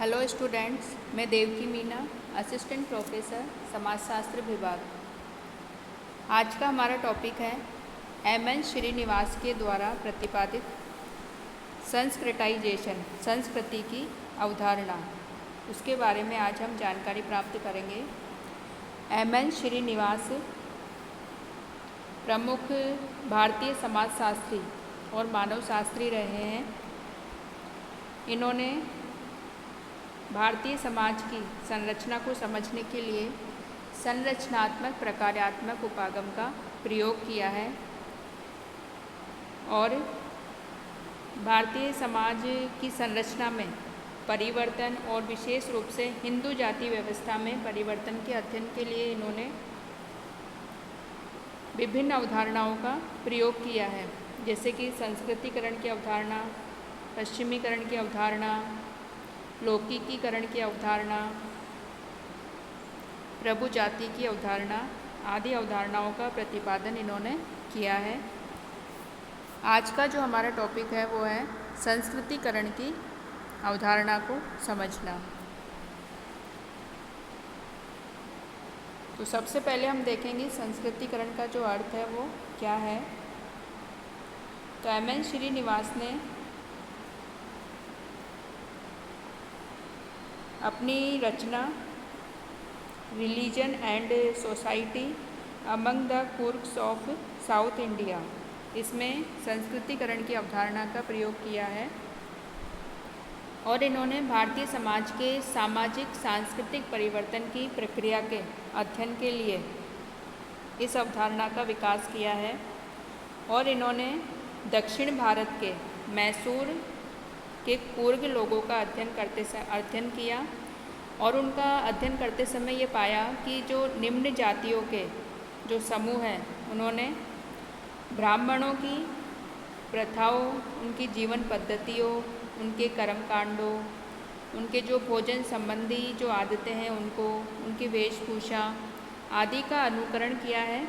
Hello students, मैं Devaki Meena, assistant professor समाजशास्त्र विभाग। आज का हमारा टॉपिक है एम.एन. श्रीनिवास के द्वारा प्रतिपादित संस्कृताइजेशन, संस्कृति की अवधारणा। उसके बारे में आज हम जानकारी प्राप्त करेंगे। एम.एन. श्रीनिवास प्रमुख भारतीय समाजशास्त्री और मानवशास्त्री रहे हैं। इन्होंने भारतीय समाज की संरचना को समझने के लिए संरचनात्मक प्रकार्यात्मक उपागम का प्रयोग किया है और भारतीय समाज की संरचना में परिवर्तन और विशेष रूप से हिंदू जाति व्यवस्था में परिवर्तन के अध्ययन के लिए इन्होंने विभिन्न अवधारणाओं का प्रयोग किया है, जैसे कि संस्कृतिकरण की अवधारणा, पश्चिमीकरण की अवधारणा, लौकिकीकरण की अवधारणा, प्रभु जाति की अवधारणा आदि अवधारणाओं का प्रतिपादन इन्होंने किया है। आज का जो हमारा टॉपिक है वो है संस्कृतिकरण की अवधारणा को समझना। तो सबसे पहले हम देखेंगे संस्कृतिकरण का जो अर्थ है वो क्या है। तो एम.एन. श्रीनिवास ने अपनी रचना religion and society among the Coorgs of South India, इसमें संस्कृतिकरण की अवधारणा का प्रयोग किया है और इन्होंने भारतीय समाज के सामाजिक सांस्कृतिक परिवर्तन की प्रक्रिया के अध्ययन के लिए इस अवधारणा का विकास किया है। और इन्होंने दक्षिण भारत के मैसूर के कुर्ग लोगों का अध्ययन किया और उनका अध्ययन करते समय ये पाया कि जो निम्न जातियों के जो समूह हैं, उन्होंने ब्राह्मणों की प्रथाओं, उनकी जीवन पद्धतियों, उनके कर्मकांडों, उनके जो भोजन संबंधी जो आदतें हैं उनको, उनकी वेशभूषा आदि का अनुकरण किया है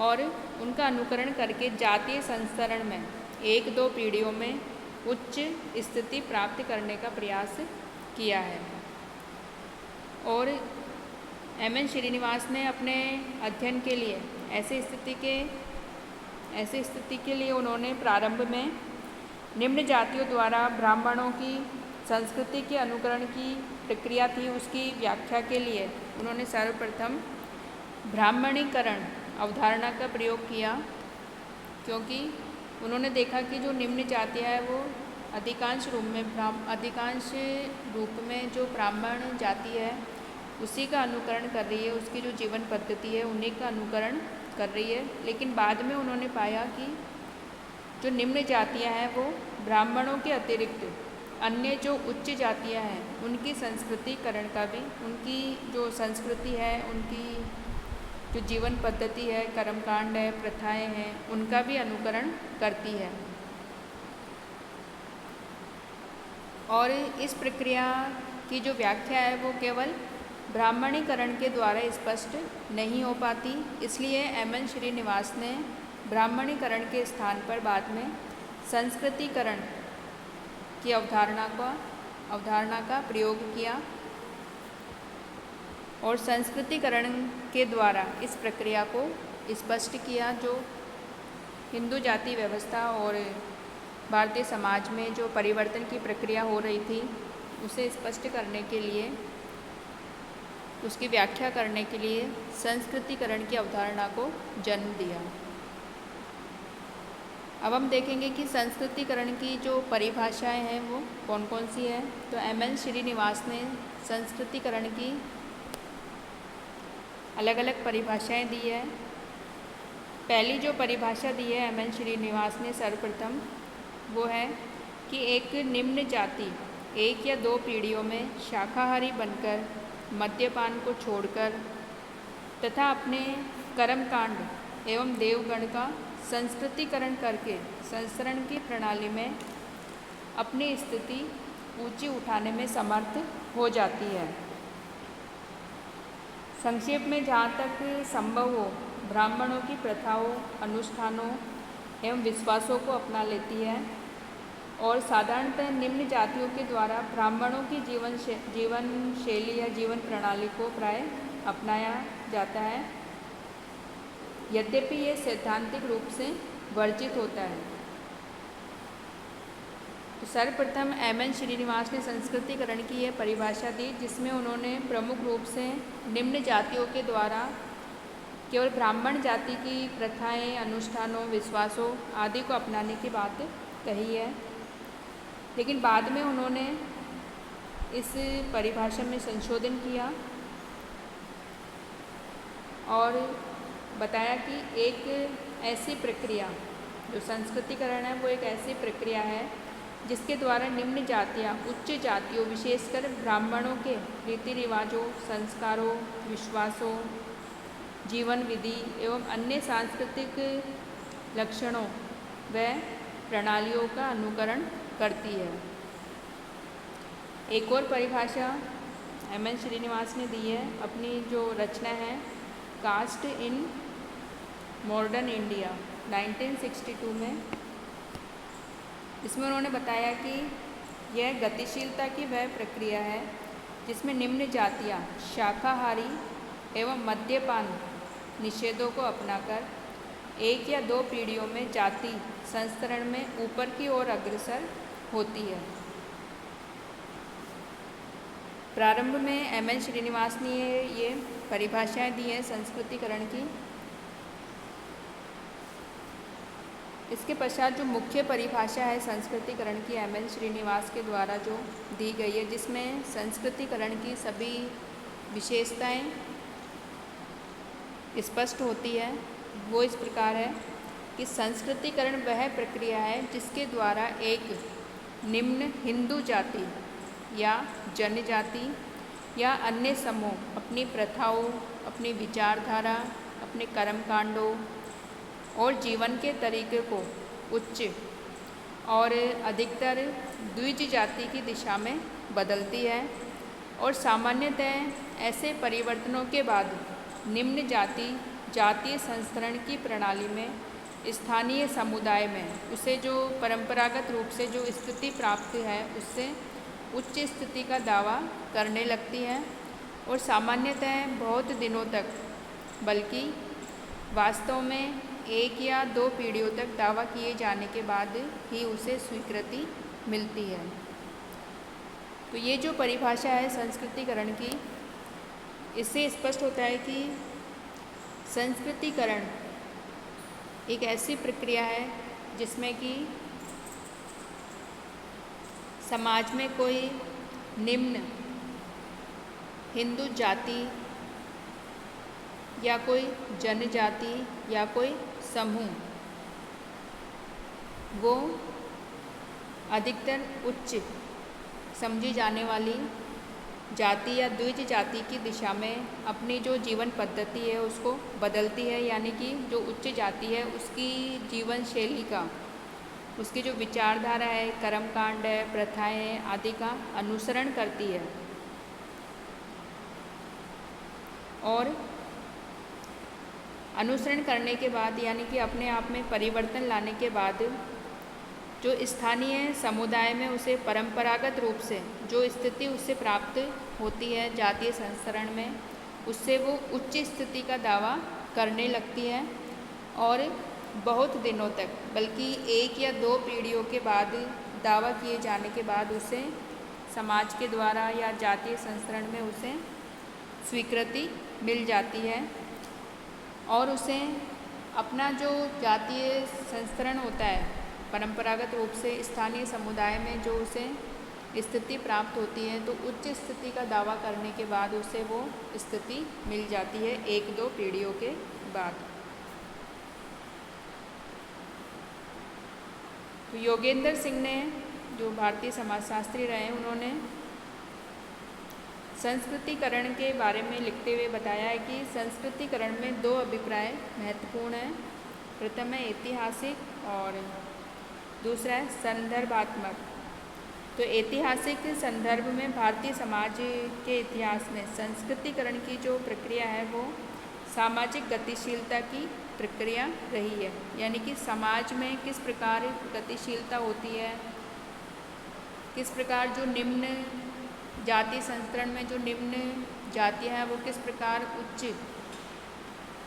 और उनका अनुकरण करके जातीय संस्तरण में एक दो पीढ़ियों में उच्च स्थिति प्राप्त करने का प्रयास किया है। और एम.एन. श्रीनिवास ने अपने अध्ययन के लिए ऐसी स्थिति के लिए उन्होंने प्रारंभ में निम्न जातियों द्वारा ब्राह्मणों की संस्कृति के अनुकरण की प्रक्रिया थी, उसकी व्याख्या के लिए उन्होंने सर्वप्रथम ब्राह्मणीकरण अवधारणा का प्रयोग किया, क्योंकि उन्होंने देखा कि जो निम्न जातियाँ हैं वो अधिकांश रूप में जो ब्राह्मण जाति है उसी का अनुकरण कर रही है, उसकी जो जीवन पद्धति है उन्हीं का अनुकरण कर रही है। लेकिन बाद में उन्होंने पाया कि जो निम्न जातियाँ हैं वो ब्राह्मणों के अतिरिक्त अन्य जो उच्च जातियाँ हैं उनकी संस्कृतिकरण का भी, उनकी जो संस्कृति है, उनकी जो जीवन पद्धति है, कर्मकांड है, प्रथाएं हैं, उनका भी अनुकरण करती है। और इस प्रक्रिया की जो व्याख्या है वो केवल ब्राह्मणीकरण के द्वारा स्पष्ट नहीं हो पाती, इसलिए एम.एन. श्रीनिवास ने ब्राह्मणीकरण के स्थान पर बाद में संस्कृतिकरण की अवधारणा का प्रयोग किया और संस्कृतिकरण के द्वारा इस प्रक्रिया को स्पष्ट किया, जो हिंदू जाति व्यवस्था और भारतीय समाज में जो परिवर्तन की प्रक्रिया हो रही थी उसे स्पष्ट करने के लिए, उसकी व्याख्या करने के लिए संस्कृतिकरण की अवधारणा को जन्म दिया। अब हम देखेंगे कि संस्कृतिकरण की जो परिभाषाएं हैं वो कौन कौन सी है। तो एम.एन. श्रीनिवास ने संस्कृतिकरण की अलग अलग परिभाषाएं दी है। पहली जो परिभाषा दी है एम.एन. श्रीनिवास ने सर्वप्रथम, वो है कि एक निम्न जाति एक या दो पीढ़ियों में शाकाहारी बनकर, मद्यपान को छोड़कर तथा अपने कर्मकांड एवं देवगण का संस्कृतिकरण करके संस्करण की प्रणाली में अपनी स्थिति ऊंची उठाने में समर्थ हो जाती है। संक्षेप में जहाँ तक संभव हो ब्राह्मणों की प्रथाओं, अनुष्ठानों एवं विश्वासों को अपना लेती है और साधारणतः निम्न जातियों के द्वारा ब्राह्मणों की जीवन शैली या जीवन प्रणाली को प्राय अपनाया जाता है, यद्यपि ये सैद्धांतिक रूप से वर्जित होता है। तो सर्वप्रथम एम.एन. श्रीनिवास ने संस्कृतिकरण की यह परिभाषा दी, जिसमें उन्होंने प्रमुख रूप से निम्न जातियों के द्वारा केवल ब्राह्मण जाति की प्रथाएं, अनुष्ठानों, विश्वासों आदि को अपनाने की बात कही है। लेकिन बाद में उन्होंने इस परिभाषा में संशोधन किया और बताया कि एक ऐसी प्रक्रिया, जो संस्कृतिकरण है वो एक ऐसी प्रक्रिया है जिसके द्वारा निम्न जातियाँ उच्च जातियों, विशेषकर ब्राह्मणों के रीति रिवाजों, संस्कारों, विश्वासों, जीवन विधि एवं अन्य सांस्कृतिक लक्षणों व प्रणालियों का अनुकरण करती है। एक और परिभाषा एम.एन. श्रीनिवास ने दी है अपनी जो रचना है कास्ट इन मॉडर्न इंडिया 1962 में। इसमें उन्होंने बताया कि यह गतिशीलता की वह प्रक्रिया है जिसमें निम्न जातियाँ शाकाहारी एवं मद्यपान निषेधों को अपनाकर एक या दो पीढ़ियों में जाति संस्करण में ऊपर की ओर अग्रसर होती है। प्रारंभ में एम.एन. श्रीनिवास ने ये परिभाषाएं दी हैं संस्कृतिकरण की। इसके पश्चात जो मुख्य परिभाषा है संस्कृतिकरण की एम.एन. श्रीनिवास के द्वारा जो दी गई है, जिसमें संस्कृतिकरण की सभी विशेषताएं स्पष्ट होती है, वो इस प्रकार है कि संस्कृतिकरण वह प्रक्रिया है जिसके द्वारा एक निम्न हिंदू जाति या जनजाति या अन्य समूह अपनी प्रथाओं, अपनी विचारधारा, अपने कर्मकांडों और जीवन के तरीके को उच्च और अधिकतर द्विज जाति की दिशा में बदलती है और सामान्यतः ऐसे परिवर्तनों के बाद निम्न जाति जातीय संस्करण की प्रणाली में स्थानीय समुदाय में उसे जो परंपरागत रूप से जो स्थिति प्राप्त है उससे उच्च स्थिति का दावा करने लगती है और सामान्यतः बहुत दिनों तक, बल्कि वास्तव में एक या दो पीढ़ियों तक दावा किए जाने के बाद ही उसे स्वीकृति मिलती है। तो ये जो परिभाषा है संस्कृतिकरण की, इससे स्पष्ट होता है कि संस्कृतिकरण एक ऐसी प्रक्रिया है जिसमें कि समाज में कोई निम्न हिंदू जाति या कोई जनजाति या कोई समूह वो अधिकतर उच्च समझी जाने वाली जाति या द्विज जाति की दिशा में अपनी जो जीवन पद्धति है उसको बदलती है, यानी कि जो उच्च जाति है उसकी जीवन शैली का, उसकी जो विचारधारा है, कर्मकांड है, प्रथाएं आदि का अनुसरण करती है और अनुसरण करने के बाद यानी कि अपने आप में परिवर्तन लाने के बाद जो स्थानीय समुदाय में उसे परंपरागत रूप से जो स्थिति उससे प्राप्त होती है जातीय संस्करण में, उससे वो उच्च स्थिति का दावा करने लगती है और बहुत दिनों तक, बल्कि एक या दो पीढ़ियों के बाद दावा किए जाने के बाद उसे समाज के द्वारा या जातीय संस्करण में उसे स्वीकृति मिल जाती है और उसे अपना जो जातीय संस्करण होता है परंपरागत रूप से स्थानीय समुदाय में जो उसे स्थिति प्राप्त होती है, तो उच्च स्थिति का दावा करने के बाद उसे वो स्थिति मिल जाती है एक दो पीढ़ियों के बाद। तो योगेंद्र सिंह ने, जो भारतीय समाजशास्त्री रहे, उन्होंने संस्कृतिकरण के बारे में लिखते हुए बताया है कि संस्कृतिकरण में दो अभिप्राय महत्वपूर्ण हैं। प्रथम है ऐतिहासिक और दूसरा है संदर्भात्मक। तो ऐतिहासिक संदर्भ में भारतीय समाज के इतिहास में संस्कृतिकरण की जो प्रक्रिया है वो सामाजिक गतिशीलता की प्रक्रिया रही है, यानी कि समाज में किस प्रकार गतिशीलता होती है, किस प्रकार जो निम्न जाति संस्करण में जो निम्न जातियाँ हैं वो किस प्रकार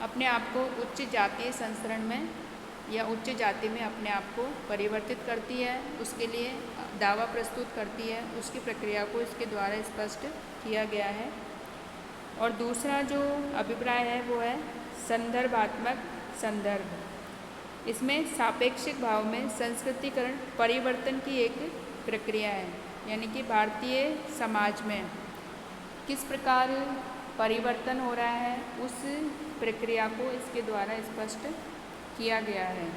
अपने आप को उच्च जातीय संस्करण में या उच्च जाति में अपने आप को परिवर्तित करती है, उसके लिए दावा प्रस्तुत करती है, उसकी प्रक्रिया को इसके द्वारा स्पष्ट किया गया है। और दूसरा जो अभिप्राय है वो है संदर्भात्मक संदर्भ। इसमें सापेक्षिक भाव में संस्कृतिकरण परिवर्तन की एक प्रक्रिया है, यानी कि भारतीय समाज में किस प्रकार परिवर्तन हो रहा है उस प्रक्रिया को इसके द्वारा स्पष्ट किया गया है।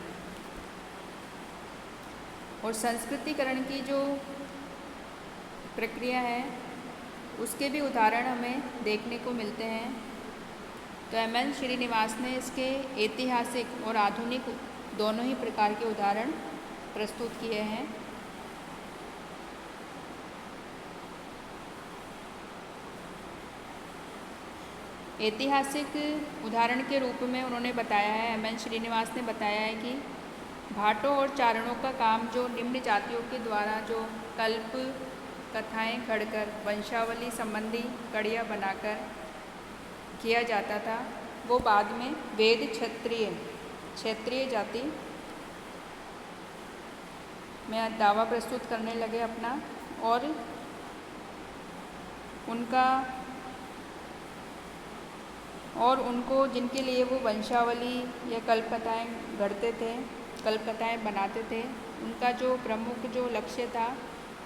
और संस्कृतिकरण की जो प्रक्रिया है उसके भी उदाहरण हमें देखने को मिलते हैं। तो एम.एन. श्रीनिवास ने इसके ऐतिहासिक और आधुनिक दोनों ही प्रकार के उदाहरण प्रस्तुत किए हैं। ऐतिहासिक उदाहरण के रूप में उन्होंने बताया है, एम.एन. श्रीनिवास ने बताया है कि भाटों और चारणों का काम जो निम्न जातियों के द्वारा जो कल्प कथाएं गढ़कर वंशावली संबंधी कड़ियाँ बनाकर किया जाता था, वो बाद में वेद क्षेत्रीय जाति में दावा प्रस्तुत करने लगे अपना, और उनको जिनके लिए वो वंशावली या कल्पकथाएँ गढ़ते थे, कल्पकथाएँ बनाते थे, उनका जो प्रमुख जो लक्ष्य था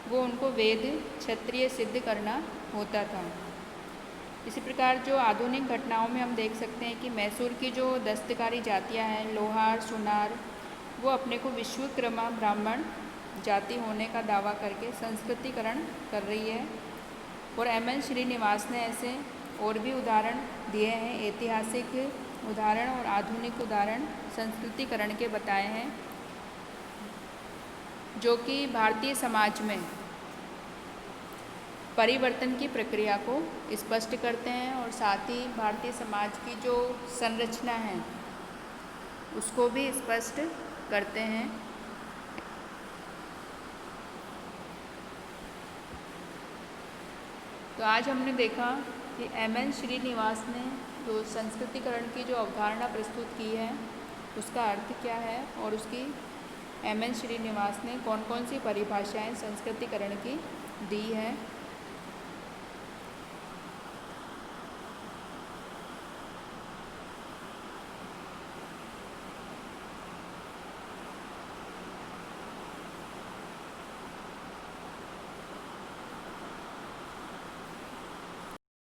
वो उनको वेद क्षत्रिय सिद्ध करना होता था। इसी प्रकार जो आधुनिक घटनाओं में हम देख सकते हैं कि मैसूर की जो दस्तकारी जातियाँ हैं, लोहार, सुनार, वो अपने को विश्वकर्मा ब्राह्मण जाति होने का दावा करके संस्कृतिकरण कर रही है। और एम.एन. श्रीनिवास ने ऐसे और भी उदाहरण दिए हैं, ऐतिहासिक उदाहरण और आधुनिक उदाहरण संस्कृतिकरण के बताए हैं, जो कि भारतीय समाज में परिवर्तन की प्रक्रिया को स्पष्ट करते हैं और साथ ही भारतीय समाज की जो संरचना है उसको भी स्पष्ट करते हैं। तो आज हमने देखा कि एम.एन. श्रीनिवास ने जो संस्कृतिकरण की जो अवधारणा प्रस्तुत की है उसका अर्थ क्या है, और उसकी एम.एन. श्रीनिवास ने कौन कौन सी परिभाषाएं संस्कृतिकरण की दी है।